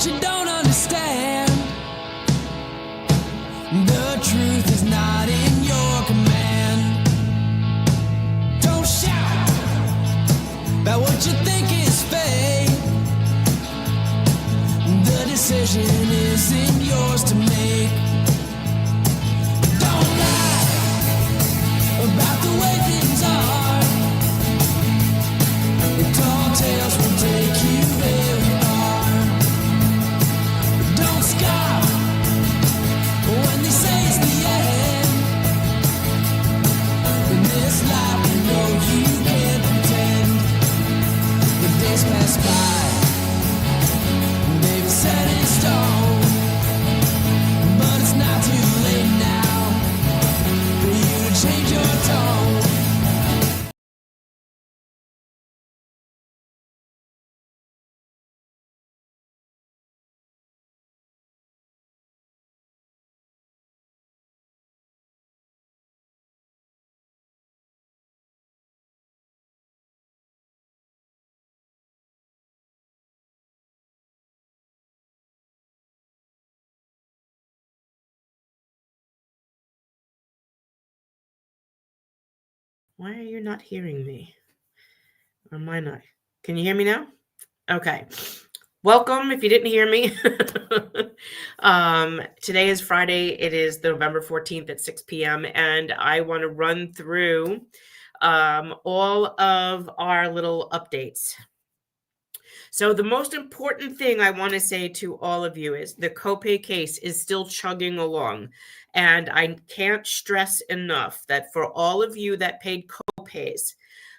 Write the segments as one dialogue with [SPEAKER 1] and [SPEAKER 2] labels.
[SPEAKER 1] what you don't understand. The truth is not in your command. Don't shout about what you think is fake. The decision isn't yours to make. Don't lie about the way things are. The tall tales will take you very far. Don't scoff when they say it's the end. In this life, you know you can't pretend. The days pass by, they've set in stone. But it's not too late now for you to change your tone.
[SPEAKER 2] Why are you not hearing me? Or am I not? Can you hear me now? Okay. Welcome if you didn't hear me. Today is Friday. It is November 14th at 6 p.m. And I want to run through all of our little updates. So the most important thing I want to say to all of you is the copay case is still chugging along. And I can't stress enough that for all of you that paid copays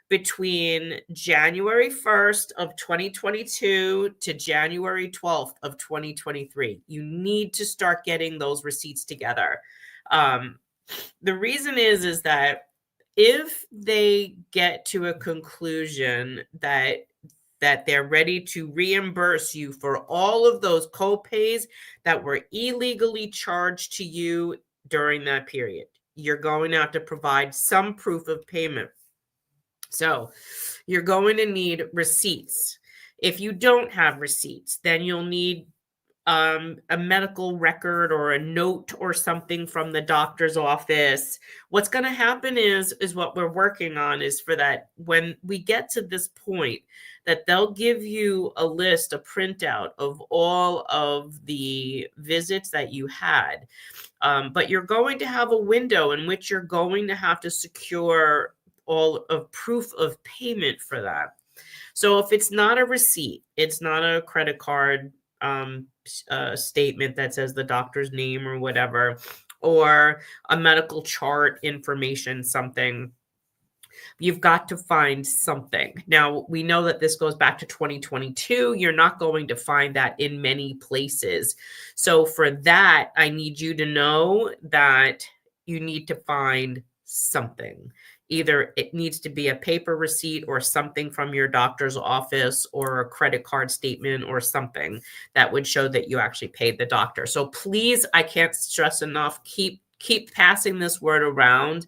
[SPEAKER 2] between January 1st of 2022 to January 12th of 2023, you need to start getting those receipts together. The reason is that if they get to a conclusion that they're ready to reimburse you for all of those copays that were illegally charged to you during that period, you're going to have to provide some proof of payment. So you're going to need receipts. If you don't have receipts, then you'll need a medical record or a note or something from the doctor's office. What's going to happen is what we're working on is for that when we get to this point that they'll give you a list, a printout of all of the visits that you had. But you're going to have a window in which you're going to have to secure all of proof of payment for that. So if it's not a receipt, it's not a credit card statement that says the doctor's name or whatever, or a medical chart information, something, you've got to find something. Now, we know that this goes back to 2022. You're not going to find that in many places. So for that, I need you to know that you need to find something. Either it needs to be a paper receipt or something from your doctor's office or a credit card statement or something that would show that you actually paid the doctor. So please, I can't stress enough, keep passing this word around.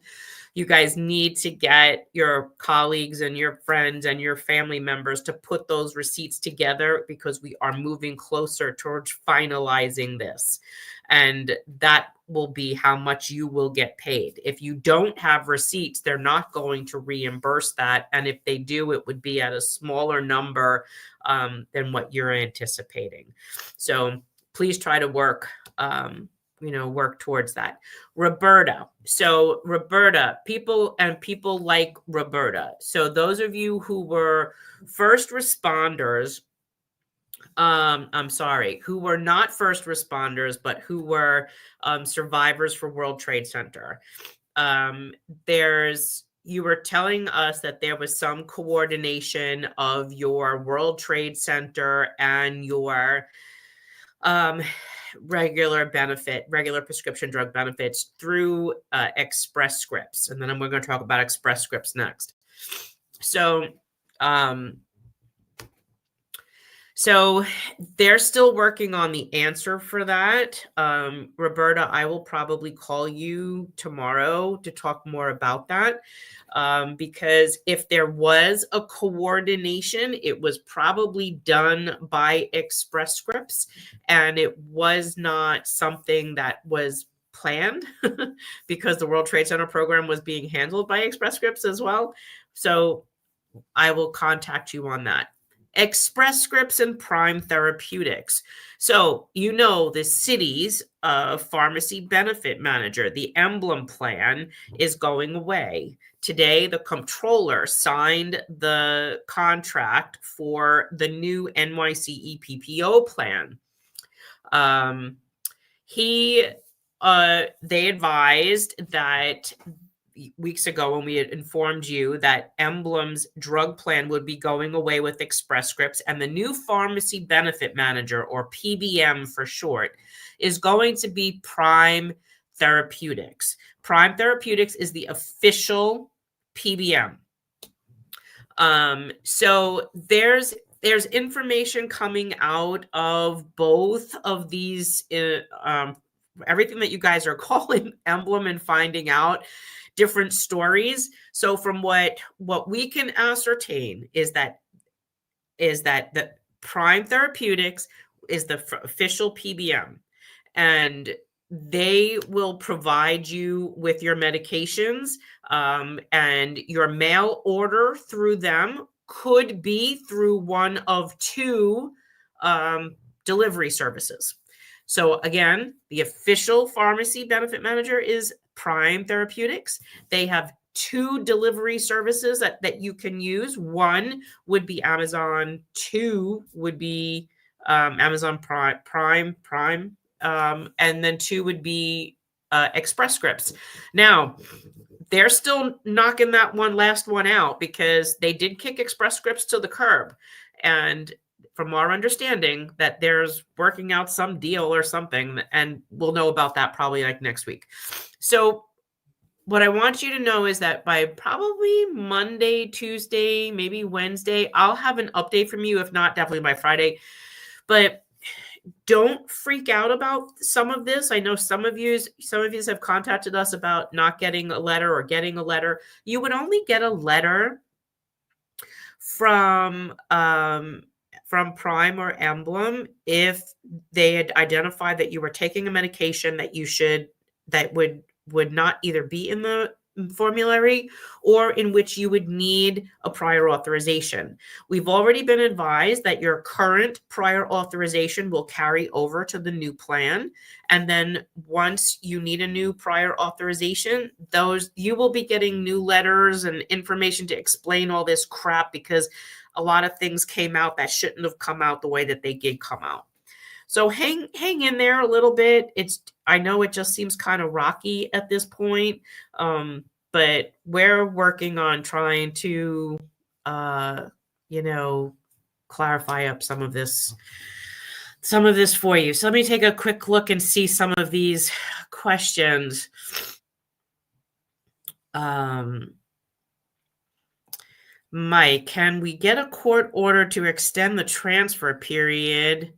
[SPEAKER 2] You guys need to get your colleagues and your friends and your family members to put those receipts together because we are moving closer towards finalizing this. And that will be how much you will get paid. If you don't have receipts, they're not going to reimburse that. And if they do, it would be at a smaller number than what you're anticipating. So please try to work towards that. Roberta. So Roberta, people like Roberta. So those of you who were first responders, who were not first responders, but who were survivors for World Trade Center. You were telling us that there was some coordination of your World Trade Center and your regular prescription drug benefits through Express Scripts. And then I'm going to talk about Express Scripts next. So So they're still working on the answer for that. Roberta, I will probably call you tomorrow to talk more about that. Because if there was a coordination, it was probably done by Express Scripts, and it was not something that was planned because the World Trade Center program was being handled by Express Scripts as well. So I will contact you on that. Express Scripts and Prime Therapeutics. So, the city's pharmacy benefit manager, the Emblem plan, is going away. Today, the comptroller signed the contract for the new NYC EPPO plan. They advised that weeks ago when we had informed you that Emblem's drug plan would be going away with Express Scripts, and the new pharmacy benefit manager, or PBM for short, is going to be Prime Therapeutics. Prime Therapeutics is the official PBM. So there's information coming out of both of these, everything that you guys are calling Emblem and finding out different stories. So from what we can ascertain is that the Prime Therapeutics is the official PBM, and they will provide you with your medications, and your mail order through them could be through one of two delivery services. So again, the official pharmacy benefit manager is Prime Therapeutics. They have two delivery services that you can use. One would be Amazon. Two would be Amazon Prime, and then two would be Express Scripts. Now, they're still knocking that last one out because they did kick Express Scripts to the curb. And from our understanding, that there's working out some deal or something, and we'll know about that probably like next week. So what I want you to know is that by probably Monday, Tuesday, maybe Wednesday, I'll have an update from you. If not, definitely by Friday. But don't freak out about some of this. I know some of you have contacted us about not getting a letter or getting a letter. You would only get a letter from Prime or Emblem if they had identified that you were taking a medication that would not either be in the formulary or in which you would need a prior authorization. We've already been advised that your current prior authorization will carry over to the new plan. And then once you need a new prior authorization, you will be getting new letters and information to explain all this crap, because a lot of things came out that shouldn't have come out the way that they did come out. So hang in there a little bit. I know it just seems kind of rocky at this point, but we're working on trying to, clarify up some of this for you. So let me take a quick look and see some of these questions. Mike, can we get a court order to extend the transfer period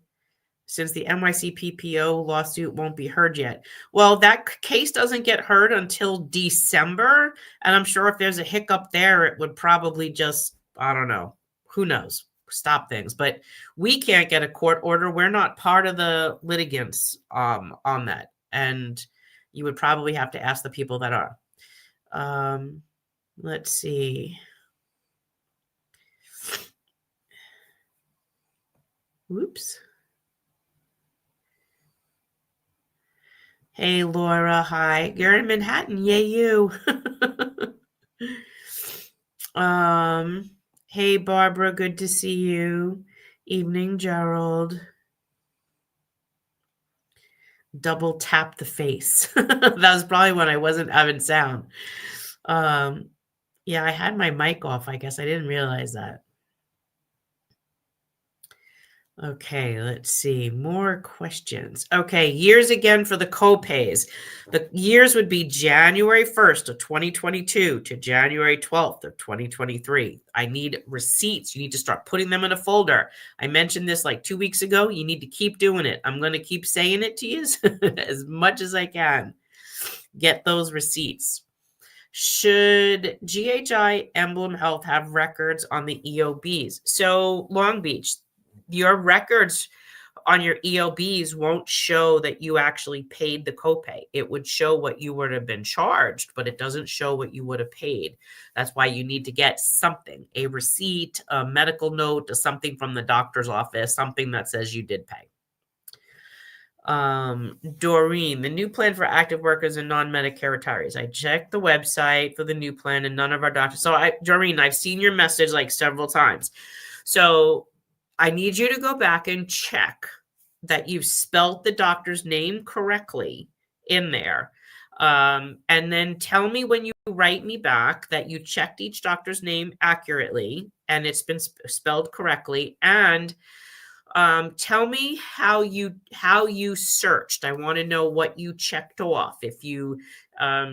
[SPEAKER 2] since the NYC PPO lawsuit won't be heard yet? Well, that case doesn't get heard until December. And I'm sure if there's a hiccup there, it would probably just, I don't know, who knows, stop things. But we can't get a court order. We're not part of the litigants on that. And you would probably have to ask the people that are. Let's see. Whoops. Hey, Laura. Hi. You're in Manhattan. Yay, you. Hey, Barbara. Good to see you. Evening, Gerald. Double tap the face. That was probably when I wasn't having sound. Yeah, I had my mic off. I guess I didn't realize that. Okay, let's see. More questions. Okay, years again for the copays. The years would be January 1st of 2022 to January 12th of 2023. I need receipts. You need to start putting them in a folder. I mentioned this like 2 weeks ago. You need to keep doing it. I'm going to keep saying it to you as much as I can. Get those receipts. Should GHI Emblem Health have records on the EOBs? So Long Beach, your records on your EOBs won't show that you actually paid the copay. It would show what you would have been charged, but it doesn't show what you would have paid. That's why you need to get something, a receipt, a medical note, or something from the doctor's office, something that says you did pay. Doreen, the new plan for active workers and non-Medicare retirees. I checked the website for the new plan and none of our doctors. So Doreen, I've seen your message like several times. So I need you to go back and check that you've spelled the doctor's name correctly in there. And then tell me when you write me back that you checked each doctor's name accurately and it's been spelled correctly. And tell me how you searched. I want to know what you checked off. If you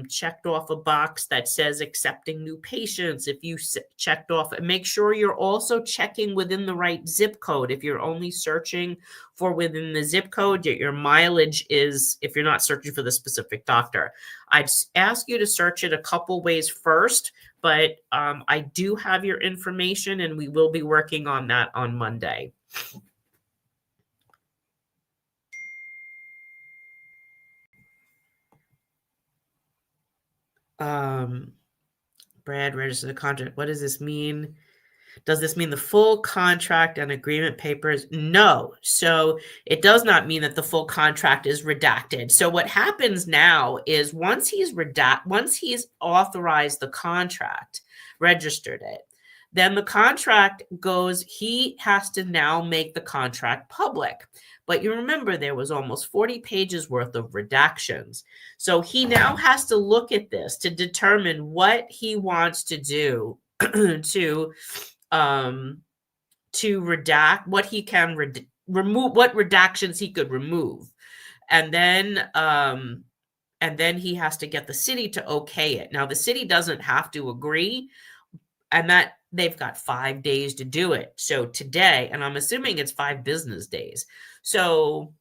[SPEAKER 2] checked off a box that says accepting new patients, if you checked off, make sure you're also checking within the right zip code. If you're only searching for within the zip code, your mileage is, if you're not searching for the specific doctor, I'd ask you to search it a couple ways first, but I do have your information and we will be working on that on Monday. Brad, register the contract. What does this mean? Does this mean the full contract and agreement papers? No. So it does not mean that the full contract is redacted. So what happens now is once he's authorized the contract, registered it, then the contract goes, he has to now make the contract public. But you remember there was almost 40 pages worth of redactions. So he now has to look at this to determine what he wants to do to redact, what he can remove, what redactions he could remove. And then he has to get the city to okay it. Now the city doesn't have to agree, and that they've got 5 days to do it. So today, and I'm assuming it's 5 business days. So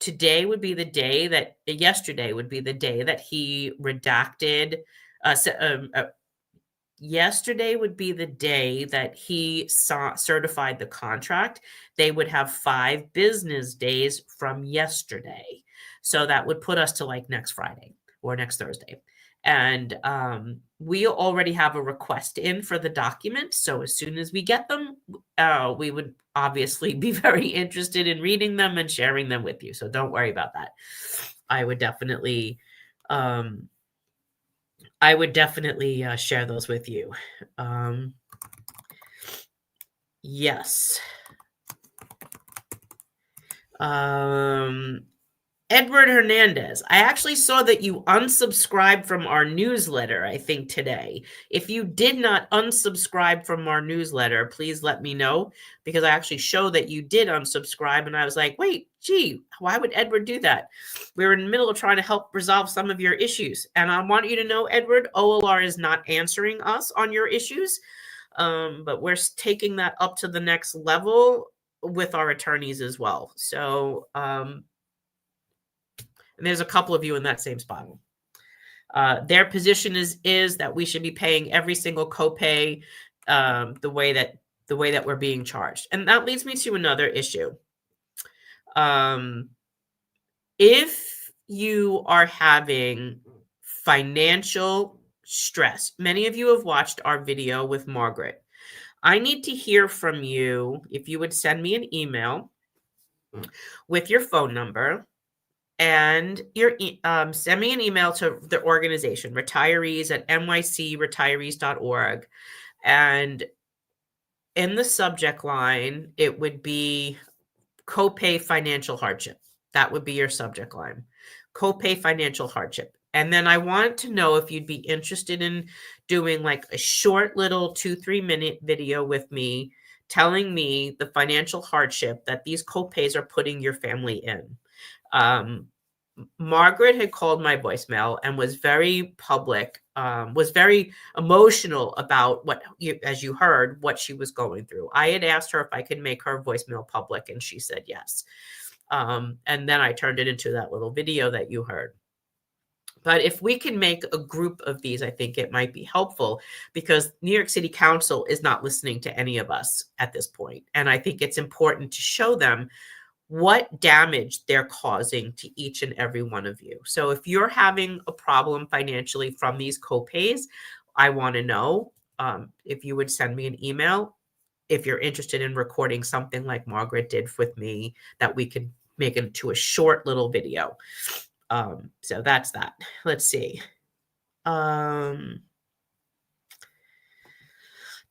[SPEAKER 2] today would be the day that, yesterday would be the day that he redacted. Yesterday would be the day that he certified the contract. They would have 5 business days from yesterday. So that would put us to like next Friday or next Thursday. And we already have a request in for the documents. So as soon as we get them, we would obviously be very interested in reading them and sharing them with you. So don't worry about that. I would definitely share those with you. Yes. Edward Hernandez, I actually saw that you unsubscribed from our newsletter, I think today. If you did not unsubscribe from our newsletter, please let me know, because I actually show that you did unsubscribe. And I was like, wait, gee, why would Edward do that? We were in the middle of trying to help resolve some of your issues. And I want you to know, Edward, OLR is not answering us on your issues, but we're taking that up to the next level with our attorneys as well. So, and there's a couple of you in that same spot. Their position is that we should be paying every single copay the way that we're being charged. And that leads me to another issue. If you are having financial stress, many of you have watched our video with Margaret. I need to hear from you. If you would send me an email with your phone number, and send me an email to the organization, retirees@nycretirees.org. And in the subject line, it would be copay financial hardship. That would be your subject line, copay financial hardship. And then I want to know if you'd be interested in doing like a short little 2-3 minute video with me telling me the financial hardship that these copays are putting your family in. Margaret had called my voicemail and was very public, was very emotional about as you heard, what she was going through. I had asked her if I could make her voicemail public, and she said yes. And then I turned it into that little video that you heard. But if we can make a group of these, I think it might be helpful, because New York City Council is not listening to any of us at this point. And I think it's important to show them what damage they're causing to each and every one of you. So if you're having a problem financially from these copays, I want to know if you would send me an email if you're interested in recording something like Margaret did with me, that we could make into a short little video. So that's that. Let's see.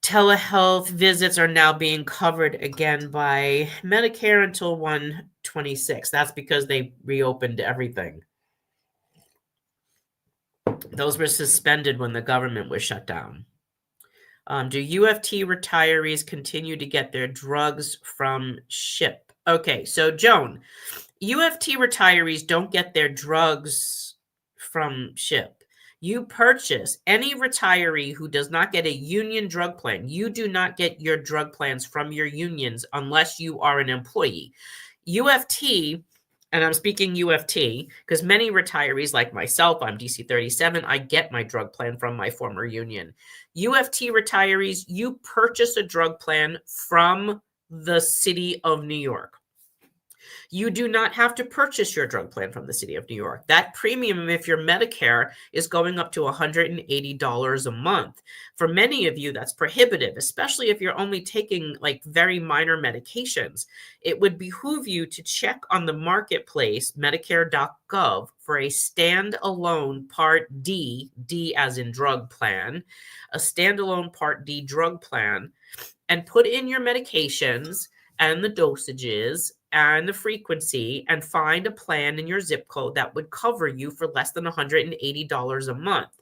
[SPEAKER 2] Telehealth visits are now being covered again by Medicare until 1/26. That's because they reopened everything. Those were suspended when the government was shut down. Do UFT retirees continue to get their drugs from SHIP? Okay, so Joan, UFT retirees don't get their drugs from SHIP. You purchase, any retiree who does not get a union drug plan, you do not get your drug plans from your unions unless you are an employee. UFT, and I'm speaking UFT because many retirees like myself, I'm DC 37, I get my drug plan from my former union. UFT retirees, you purchase a drug plan from the city of New York. You do not have to purchase your drug plan from the city of New York. That premium, if you're Medicare, is going up to $180 a month. For many of you, that's prohibitive, especially if you're only taking like very minor medications. It would behoove you to check on the marketplace, Medicare.gov, for a standalone Part D, D as in drug plan, a standalone Part D drug plan, and put in your medications and the dosages and the frequency, and find a plan in your zip code that would cover you for less than $180 a month.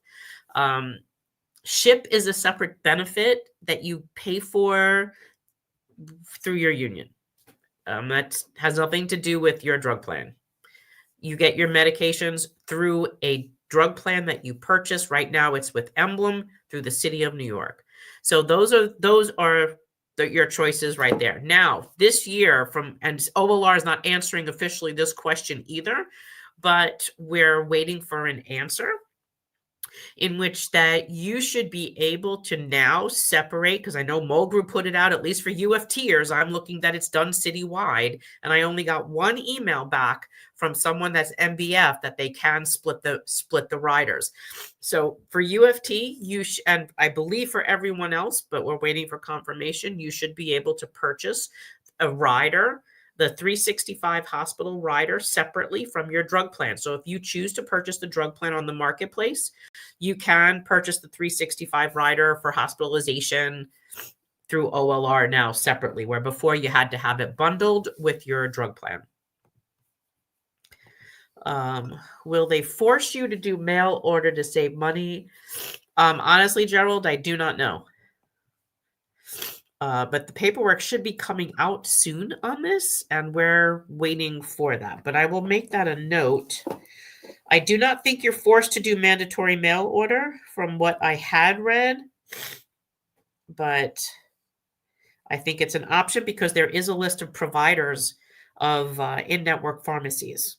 [SPEAKER 2] SHIP is a separate benefit that you pay for through your union. That has nothing to do with your drug plan. You get your medications through a drug plan that you purchase. Right now, it's with Emblem through the city of New York. So those are your choices right there. Now, this year and OLR is not answering officially this question either, but we're waiting for an answer in which that you should be able to now separate, because I know Mulgrew put it out, at least for UFTers. I'm looking that it's done citywide, and I only got one email back from someone that's MBF that they can split the riders. So for UFT, and I believe for everyone else, but we're waiting for confirmation, you should be able to purchase a rider, the 365 hospital rider, separately from your drug plan. So if you choose to purchase the drug plan on the marketplace, you can purchase the 365 rider for hospitalization through OLR now separately, where before you had to have it bundled with your drug plan. Will they force you to do mail order to save money? Honestly, Gerald, I do not know. But the paperwork should be coming out soon on this, and we're waiting for that. But I will make that a note. I do not think you're forced to do mandatory mail order from what I had read, but I think it's an option because there is a list of providers of in-network pharmacies.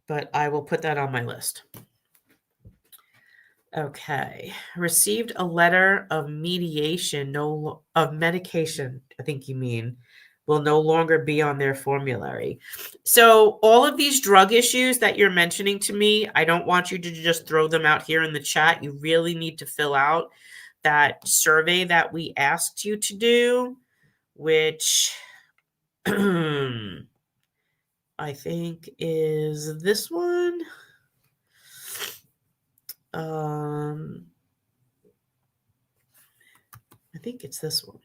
[SPEAKER 2] But I will put that on my list. Okay. Received a letter of medication, of medication, I think you mean, will no longer be on their formulary. So all of these drug issues that you're mentioning to me, I don't want you to just throw them out here in the chat. You really need to fill out that survey that we asked you to do, which I think is this one. I think it's this one.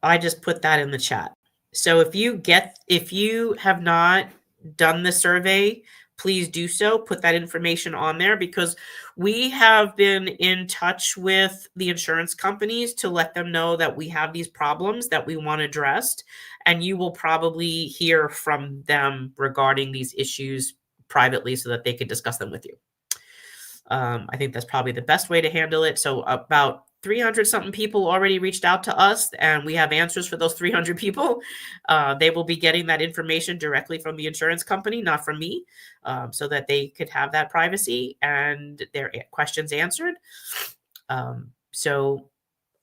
[SPEAKER 2] I just put that in the chat. So if you have not done the survey, please do so. Put that information on there, because we have been in touch with the insurance companies to let them know that we have these problems that we want addressed. And you will probably hear from them regarding these issues privately so that they can discuss them with you. I think that's probably the best way to handle it. So about 300 something people already reached out to us, and we have answers for those 300 people. They will be getting that information directly from the insurance company, not from me, so that they could have that privacy and their questions answered. So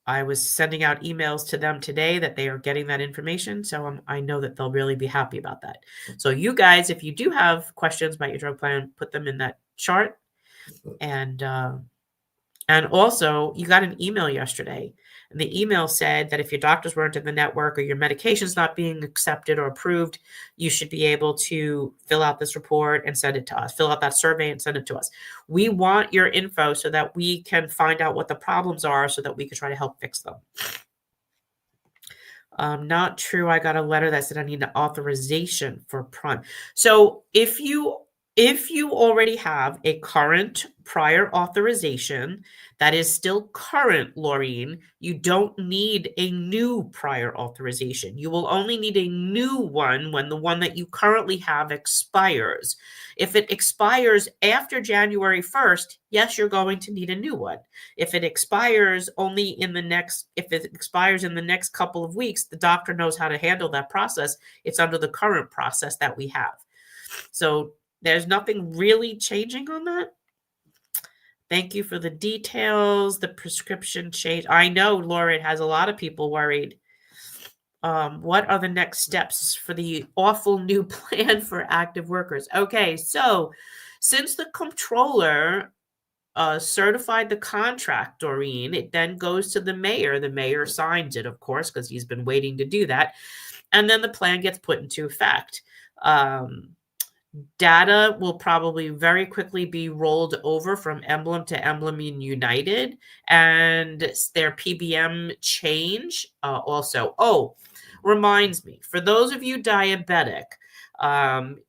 [SPEAKER 2] I was sending out emails to them today that they are getting that information. So I know that they'll really be happy about that. So you guys, if you do have questions about your drug plan, put them in that chart. And also, you got an email yesterday, and the email said that if your doctors weren't in the network or your medication's not being accepted or approved, you should be able to fill out this report and send it to us. Fill out that survey and send it to us. We want your info so that we can find out what the problems are so that we can try to help fix them. Not true. I got a letter that said I need an authorization for Prime. So if you already have a current prior authorization that is still current, Laureen, you don't need a new prior authorization. You will only need a new one when the one that you currently have expires. If it expires after January 1st, yes, you're going to need a new one. If it expires in the next couple of weeks, the doctor knows how to handle that process. It's under the current process that we have. So there's nothing really changing on that. Thank you for the details. The prescription change. I know, Laura, it has a lot of people worried. What are the next steps for the awful new plan for active workers? Okay, so since the comptroller certified the contract, Doreen, it then goes to the mayor. The mayor signs it, of course, because he's been waiting to do that. And then the plan gets put into effect. Data will probably very quickly be rolled over from Emblem to Emblem and United, and their PBM change also. Oh, reminds me, for those of you diabetic,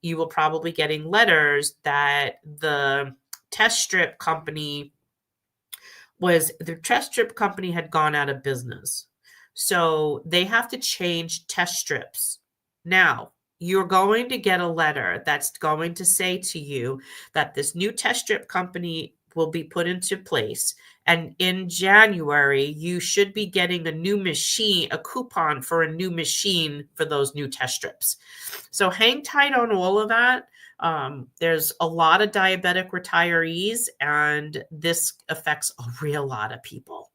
[SPEAKER 2] you will probably getting letters that the test strip company had gone out of business. So they have to change test strips. Now, you're going to get a letter that's going to say to you that this new test strip company will be put into place. And in January, you should be getting a new machine, a coupon for a new machine for those new test strips. So hang tight on all of that. There's a lot of diabetic retirees, and this affects a real lot of people.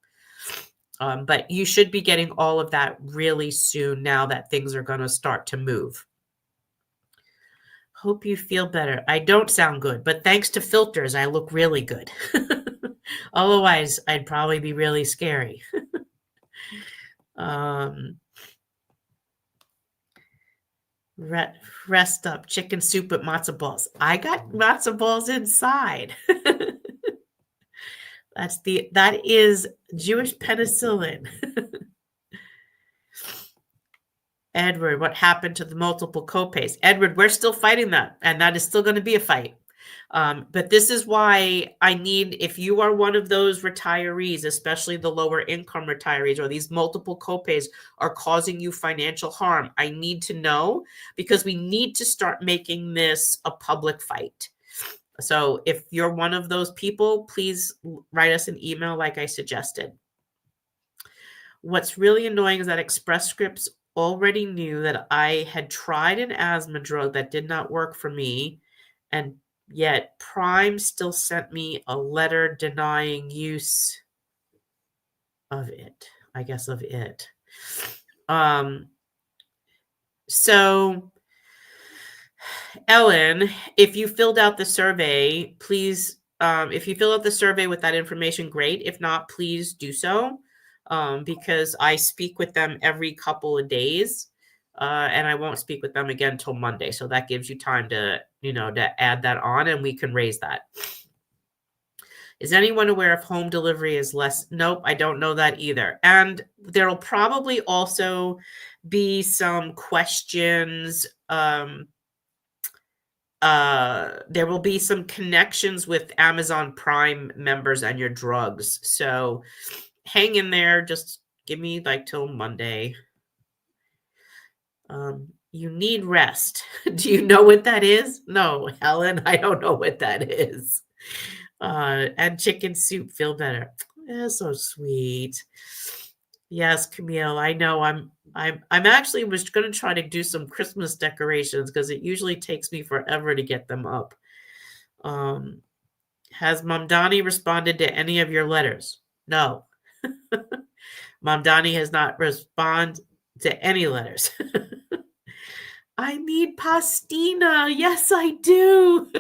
[SPEAKER 2] But you should be getting all of that really soon now that things are going to start to move. Hope you feel better. I don't sound good, but thanks to filters, I look really good. Otherwise, I'd probably be really scary. Rest up. Chicken soup with matzo balls. I got matzo balls inside. That is Jewish penicillin. Edward, what happened to the multiple copays? Edward, we're still fighting that, and that is still going to be a fight. But this is why I need, if you are one of those retirees, especially the lower income retirees, or these multiple copays are causing you financial harm, I need to know, because we need to start making this a public fight. So if you're one of those people, please write us an email like I suggested. What's really annoying is that Express Scripts already knew that I had tried an asthma drug that did not work for me, and yet Prime still sent me a letter denying use of it, I guess of it. So Ellen, if you filled out the survey, please, if you fill out the survey with that information, great. If not, please do so. Because I speak with them every couple of days, and I won't speak with them again till Monday. So that gives you time to add that on, and we can raise that. Is anyone aware if home delivery is less? Nope, I don't know that either. And there'll probably also be some questions there will be some connections with Amazon Prime members and your drugs. So hang in there. Just give me like till Monday. You need rest. Do you know what that is? No, Helen, I don't know what that is. And chicken soup, feel better. That's so sweet. Yes, Camille, I know. I'm actually was going to try to do some Christmas decorations because it usually takes me forever to get them up. Has Mom Donnie responded to any of your letters? No. Mom Donnie has not responded to any letters. I need pastina. Yes, I do.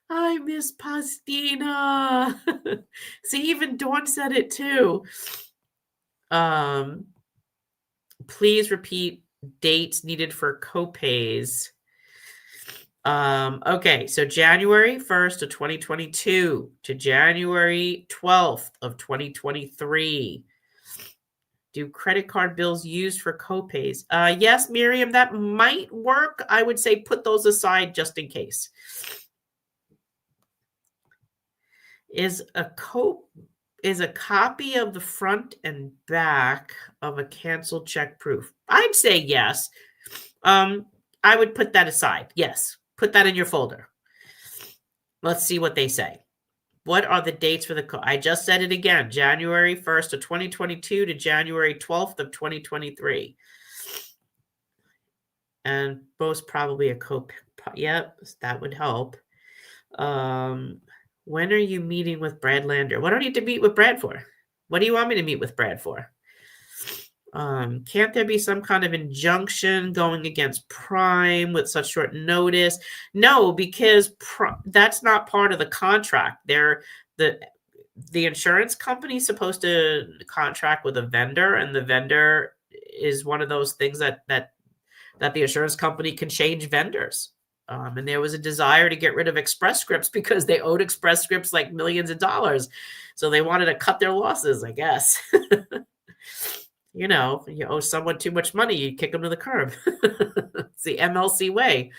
[SPEAKER 2] I miss pastina. See, even Dawn said it too. Please repeat dates needed for copays. Okay, so January 1st of 2022 to January 12th of 2023. Do credit card bills used for copays? Yes, Miriam, that might work. I would say put those aside just in case. Is a copy of the front and back of a canceled check proof? I'd say yes. I would put that aside. Yes, put that in your folder. Let's see what they say. What are the dates for the I just said it again. January 1st of 2022 to January 12th of 2023. And most probably a copay. Yep, that would help. When are you meeting with Brad Lander? What do I need to meet with Brad for? What do you want me to meet with Brad for? Can't there be some kind of injunction going against Prime with such short notice? No, because that's not part of the contract. The insurance company is supposed to contract with a vendor, and the vendor is one of those things that the insurance company can change vendors. And there was a desire to get rid of Express Scripts because they owed Express Scripts like millions of dollars. So they wanted to cut their losses, I guess. You know, you owe someone too much money, you kick them to the curb. It's the MLC way.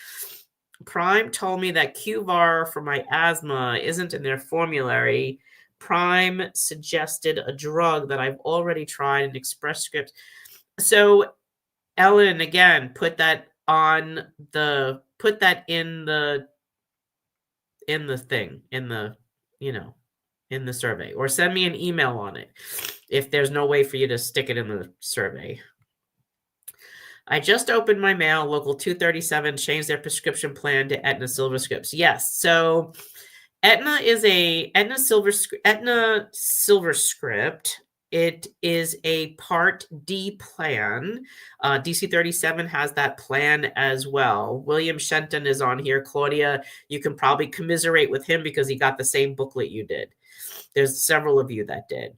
[SPEAKER 2] Prime told me that QVAR for my asthma isn't in their formulary. Prime suggested a drug that I've already tried in Express Scripts. So, Ellen, again, put that in the thing, in the survey, or send me an email on it if there's no way for you to stick it in the survey. I just opened my mail. Local 237 changed their prescription plan to Aetna Silver Scripts. Yes, so Aetna is Aetna Silver Script. It is a Part D plan. DC 37 has that plan as well. William Shenton is on here. Claudia, you can probably commiserate with him because he got the same booklet you did. There's several of you that did.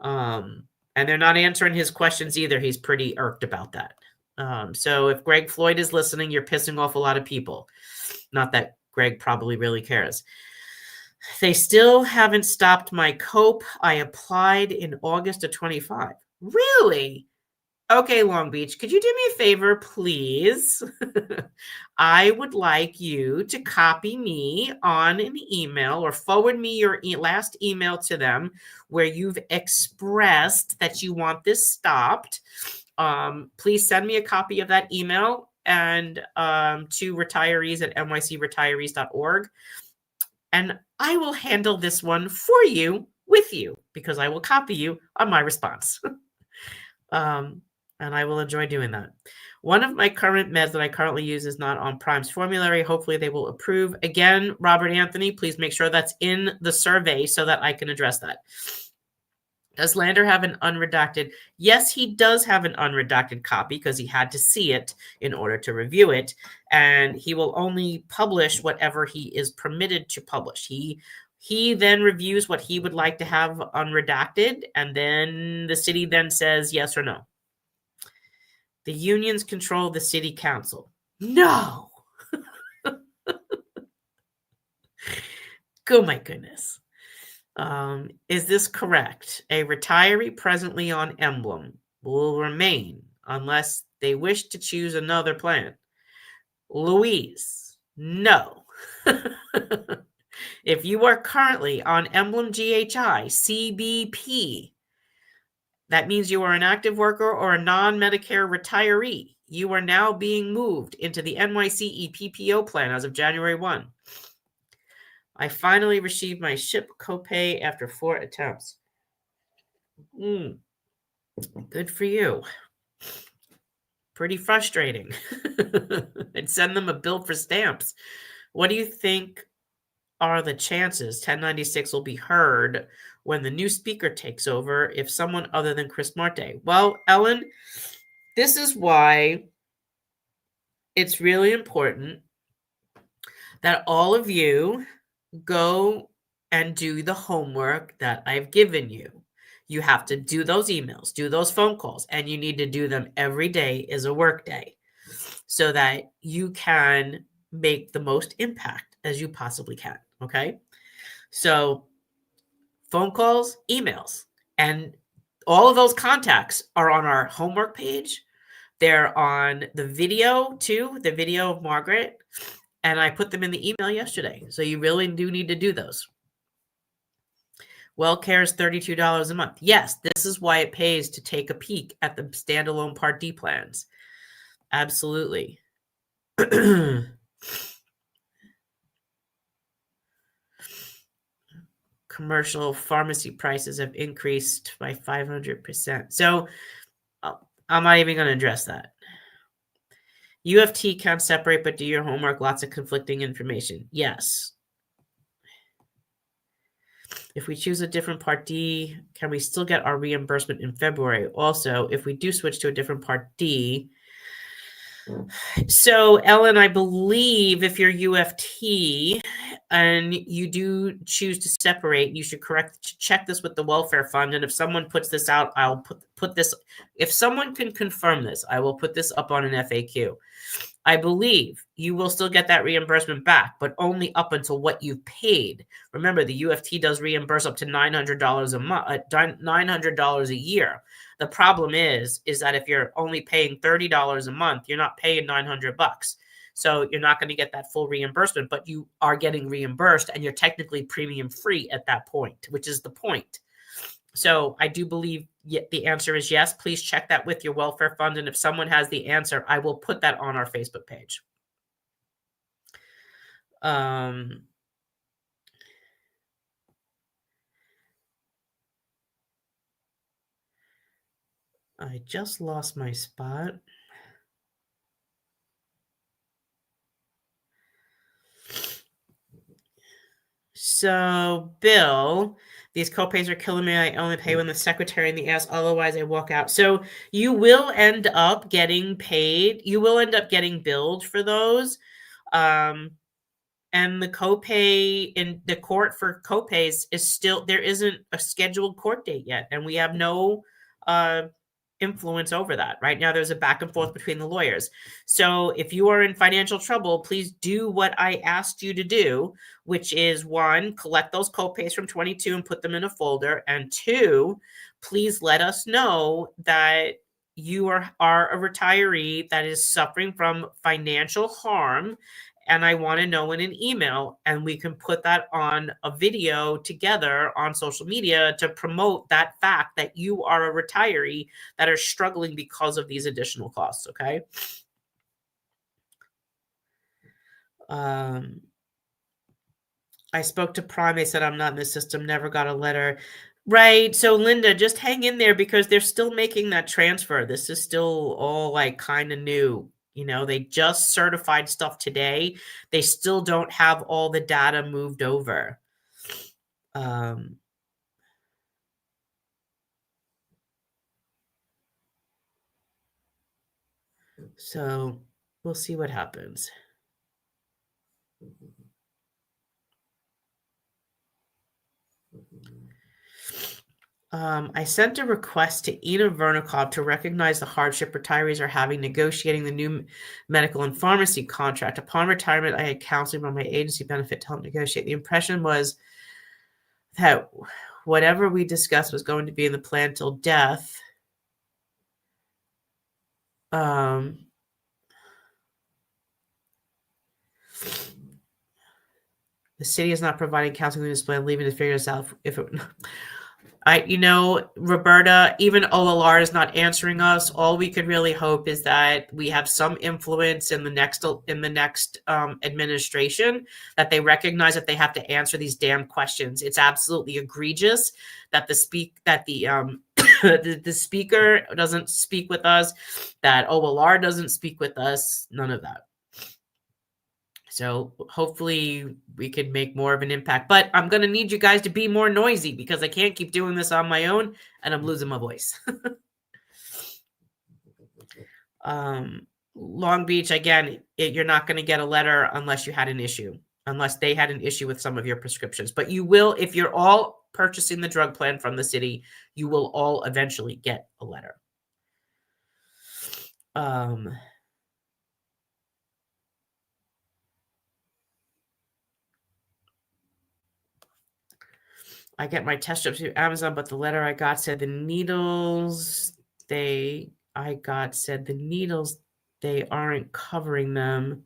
[SPEAKER 2] And they're not answering his questions either. He's pretty irked about that. So if Greg Floyd is listening, you're pissing off a lot of people. Not that Greg probably really cares. They still haven't stopped my cope. I applied in August of 25. Really? Okay, Long Beach, could you do me a favor, please? I would like you to copy me on an email or forward me your last email to them where you've expressed that you want this stopped. Please send me a copy of that email and to retirees at nycretirees.org. And I will handle this one for you, with you, because I will copy you on my response. And I will enjoy doing that. One of my current meds that I currently use is not on Prime's formulary. Hopefully they will approve. Again, Robert Anthony, please make sure that's in the survey so that I can address that. Does Lander have an unredacted? Yes, he does have an unredacted copy because he had to see it in order to review it. And he will only publish whatever he is permitted to publish. He then reviews what he would like to have unredacted, and then the city then says yes or no. The unions control the city council. No. Oh my goodness. Is this correct? A retiree presently on Emblem will remain unless they wish to choose another plan. Louise, no. If you are currently on Emblem GHI, CBP, that means you are an active worker or a non-Medicare retiree. You are now being moved into the NYC EPPO plan as of January 1. I finally received my SHIP copay after 4 attempts. Good for you. Pretty frustrating. And send them a bill for stamps. What do you think are the chances 1096 will be heard when the new speaker takes over if someone other than Chris Marte? Well, Ellen, this is why it's really important that all of you go and do the homework that I've given you. You have to do those emails, do those phone calls, and you need to do them every day as a work day so that you can make the most impact as you possibly can. Okay. So phone calls, emails, and all of those contacts are on our homework page. They're on the video too, the video of Margaret, and I put them in the email yesterday. So you really do need to do those. WellCare is $32 a month. Yes, this is why it pays to take a peek at the standalone Part D plans. Absolutely. Commercial pharmacy prices have increased by 500%. So I'm not even going to address that. UFT can't separate, but do your homework. Lots of conflicting information. Yes. If we choose a different Part D, can we still get our reimbursement in February? Also, if we do switch to a different Part D, so Ellen, I believe if you're UFT and you do choose to separate, you should check this with the welfare fund. And if someone puts this out, I'll put this, if someone can confirm this, I will put this up on an FAQ. I believe you will still get that reimbursement back, but only up until what you've paid. Remember, the UFT does reimburse up to $900 a month, $900 a year. The problem is that if you're only paying $30 a month, you're not paying $900. So you're not going to get that full reimbursement, but you are getting reimbursed and you're technically premium free at that point, which is the point. So I do believe the answer is yes. Please check that with your welfare fund. And if someone has the answer, I will put that on our Facebook page. I just lost my spot. So, Bill, these copays are killing me. I only pay when the secretary in the ass. Otherwise, I walk out. So you will end up getting paid. You will end up getting billed for those. And the copay in the court for copays is still, there isn't a scheduled court date yet. And we have no influence over that. Right now, there's a back and forth between the lawyers. So if you are in financial trouble, please do what I asked you to do, which is 1, collect those copays from 22 and put them in a folder. And 2, please let us know that you are a retiree that is suffering from financial harm. And I want to know in an email, and we can put that on a video together on social media to promote that fact that you are a retiree that are struggling because of these additional costs. Okay. I spoke to Prime. They said I'm not in the system, never got a letter. Right. So Linda, just hang in there because they're still making that transfer. This is still all like kind of new. You know, they just certified stuff today. They still don't have all the data moved over. So we'll see what happens. I sent a request to Ina Vernikov to recognize the hardship retirees are having negotiating the new medical and pharmacy contract. Upon retirement, I had counseling from my agency benefit to help negotiate. The impression was that whatever we discussed was going to be in the plan till death. The city is not providing counseling in this plan, leaving to figure this out if it. Roberta, even OLR is not answering us. All we could really hope is that we have some influence in the next administration, that they recognize that they have to answer these damn questions. It's absolutely egregious that the the speaker doesn't speak with us, that OLR doesn't speak with us, none of that. So hopefully we could make more of an impact. But I'm going to need you guys to be more noisy because I can't keep doing this on my own and I'm losing my voice. Long Beach, again, you're not going to get a letter unless you had an issue, unless they had an issue with some of your prescriptions. But you will, if you're all purchasing the drug plan from the city, you will all eventually get a letter. I get my test strips through Amazon, but the letter I got said the needles, they aren't covering them.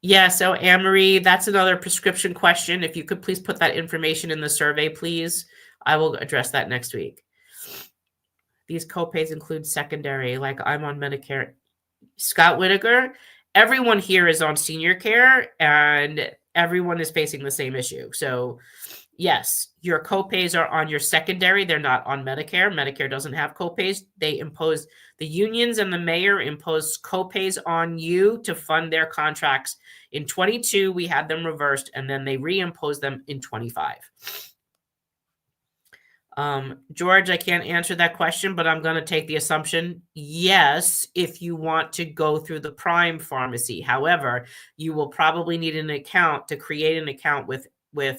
[SPEAKER 2] Yeah, so Anne-Marie, that's another prescription question. If you could please put that information in the survey, please. I will address that next week. These copays include secondary, like I'm on Medicare. Scott Whitaker, everyone here is on senior care and everyone is facing the same issue. So yes, your copays are on your secondary. They're not on Medicare. Medicare doesn't have copays. The unions and the mayor impose copays on you to fund their contracts. In 22, we had them reversed and then they reimposed them in 25. George, I can't answer that question, but I'm going to take the assumption, yes, if you want to go through the Prime pharmacy. However, you will probably need an account to create an account with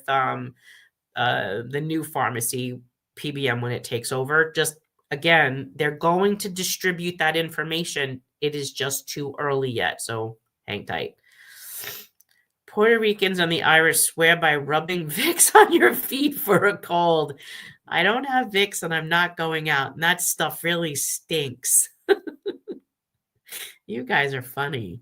[SPEAKER 2] the new pharmacy PBM when it takes over. Just again, they're going to distribute that information. It is just too early yet, so hang tight. Puerto Ricans and the Irish swear by rubbing Vicks on your feet for a cold. I don't have Vicks and I'm not going out. And that stuff really stinks. You guys are funny.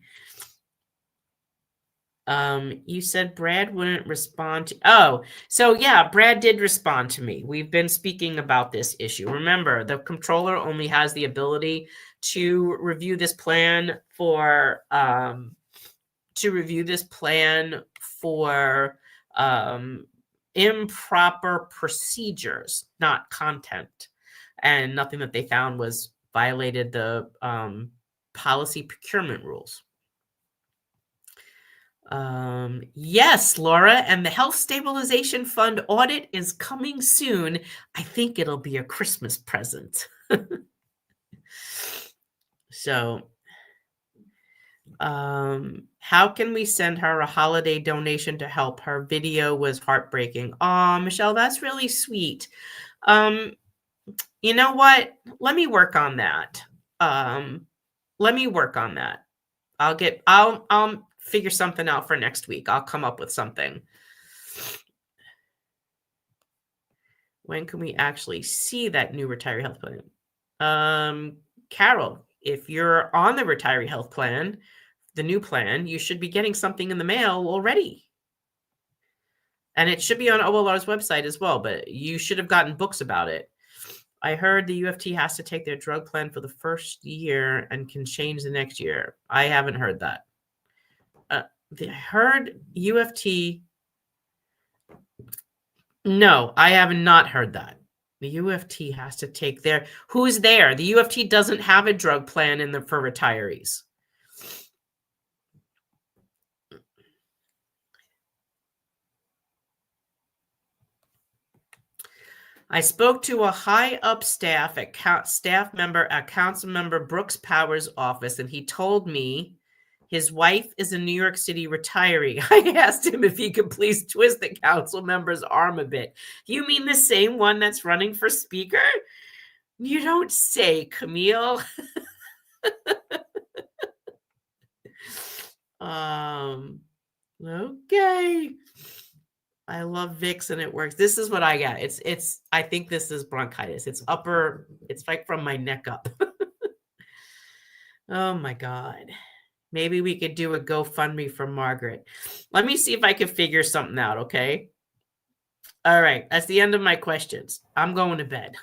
[SPEAKER 2] You said Brad wouldn't respond to... Oh, so yeah, Brad did respond to me. We've been speaking about this issue. Remember, the controller only has the ability to review this plan for... improper procedures, not content. And nothing that they found was violated the policy procurement rules. Yes, Laura, and the Health Stabilization Fund audit is coming soon. I think it'll be a Christmas present. So, how can we send her a holiday donation to help? Her video was heartbreaking. Oh, Michelle, that's really sweet. You know what? Let me work on that. I'll figure something out for next week. I'll come up with something. When can we actually see that new retiree health plan? Carol, if you're on the retiree health plan, the new plan, you should be getting something in the mail already. And it should be on OLR's website as well, but you should have gotten books about it. I heard the UFT has to take their drug plan for the first year and can change the next year. I haven't heard that. I heard UFT. No, I have not heard that. The UFT has to take their... Who's there? The UFT doesn't have a drug plan for retirees. I spoke to a high-up staff member at Council Member Brooks Powers' office, and he told me his wife is a New York City retiree. I asked him if he could please twist the council member's arm a bit. You mean the same one that's running for speaker? You don't say, Camille. Okay. I love Vicks and it works. This is what I got. I think this is bronchitis. It's like from my neck up. Oh my God. Maybe we could do a GoFundMe for Margaret. Let me see if I can figure something out, okay? All right, that's the end of my questions. I'm going to bed.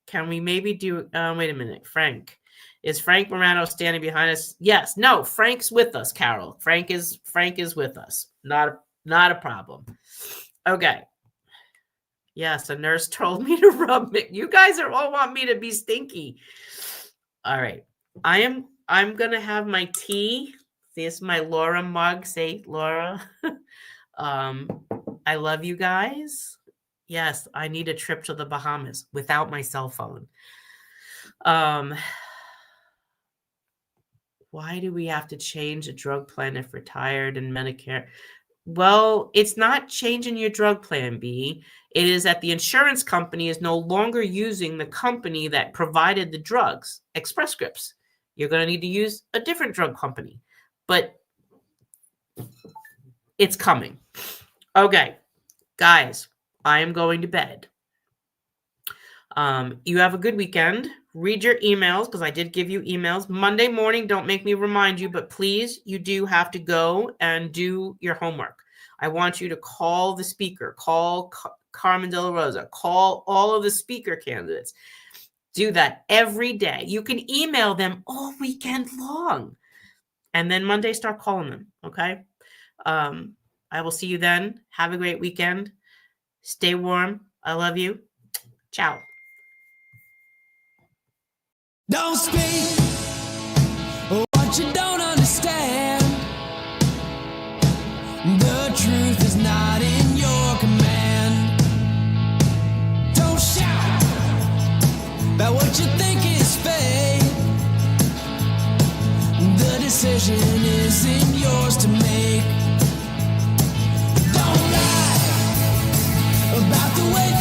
[SPEAKER 2] Can we maybe do, wait a minute, Frank. Is Frank Morano standing behind us? Yes. No, Frank's with us, Carol. Frank is with us. Not a problem. Okay. Yes, a nurse told me to rub it. You guys all want me to be stinky. All right. I'm gonna have my tea. This is my Laura mug. Say, Laura. I love you guys. Yes, I need a trip to the Bahamas without my cell phone. Why do we have to change a drug plan if retired and Medicare? Well, it's not changing your drug plan, B. It is that the insurance company is no longer using the company that provided the drugs, Express Scripts. You're going to need to use a different drug company, but it's coming. Okay, guys, I am going to bed. You have a good weekend. Read your emails because I did give you emails. Monday morning, don't make me remind you, but please, you do have to go and do your homework. I want you to call the speaker, call Carmen De La Rosa, call all of the speaker candidates. Do that every day. You can email them all weekend long. And then Monday, start calling them, okay? I will see you then. Have a great weekend. Stay warm. I love you. Ciao.
[SPEAKER 1] Don't speak what you don't understand. The truth is not in your command. Don't shout about what you think is fake. The decision isn't yours to make. Don't lie about the way